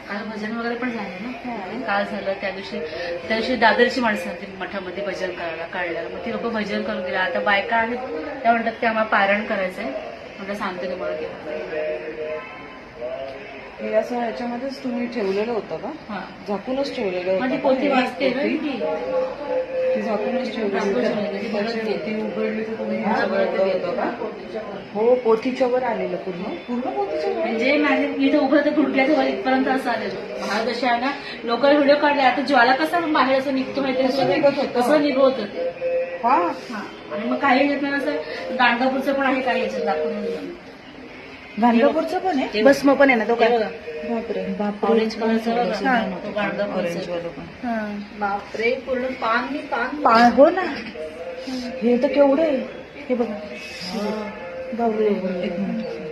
काल भजन वगैरे पण झालं ना. काल झालं त्या दिवशी दादरची माणसं होती मठामध्ये भजन करायला काढल्याला. मग ती लोक भजन करून गेला. आता बायका आहेत त्या म्हणतात की आम्हाला पारायण करायचंय. म्हटलं सांगते तुम्हाला केव्हा. हे असं ह्याच्यामध्येच तुम्ही ठेवलेलं होतं का? हा. झाकूनच ठेवलेलं होतं माझी का? पोथी हे वाचते ना पोथी? ती. ती झाकूनच ठेवलेली होती. त्याची पोथी उघडली तर तुम्ही हे सगळं एवढं होतं का? हो, पोथीच्या वर आलेलं पूर्ण पूर्ण पोथीच्या वर. म्हणजे माझे इथं उभं तर गुडघ्याच्या वर इथपर्यंत असं आलेलं. महाग अशा आहे ना, लोकांनी व्हिडिओ काढले. आता ज्वाला कसा बाहेर असं निघतो माहिती कसं निघत होतं? कसं निघत होतं ते. हा, हा. आणि मग काही येत नाही असं गाणगापूरचं पण आहे काही याच्यात दाखवून. गाणगापूरचं पण आहे. भस्म पण आहे ना तो काय बापरे बापरे. ऑरेंज कलरचा बघा. तो ऑरेंज गाणगापूरचा. वाला पण. बापरे पूर्ण पान मी पान पाय हो ना. हे तर केवढं आहे हे बघा. बापरे. एक मिनिट.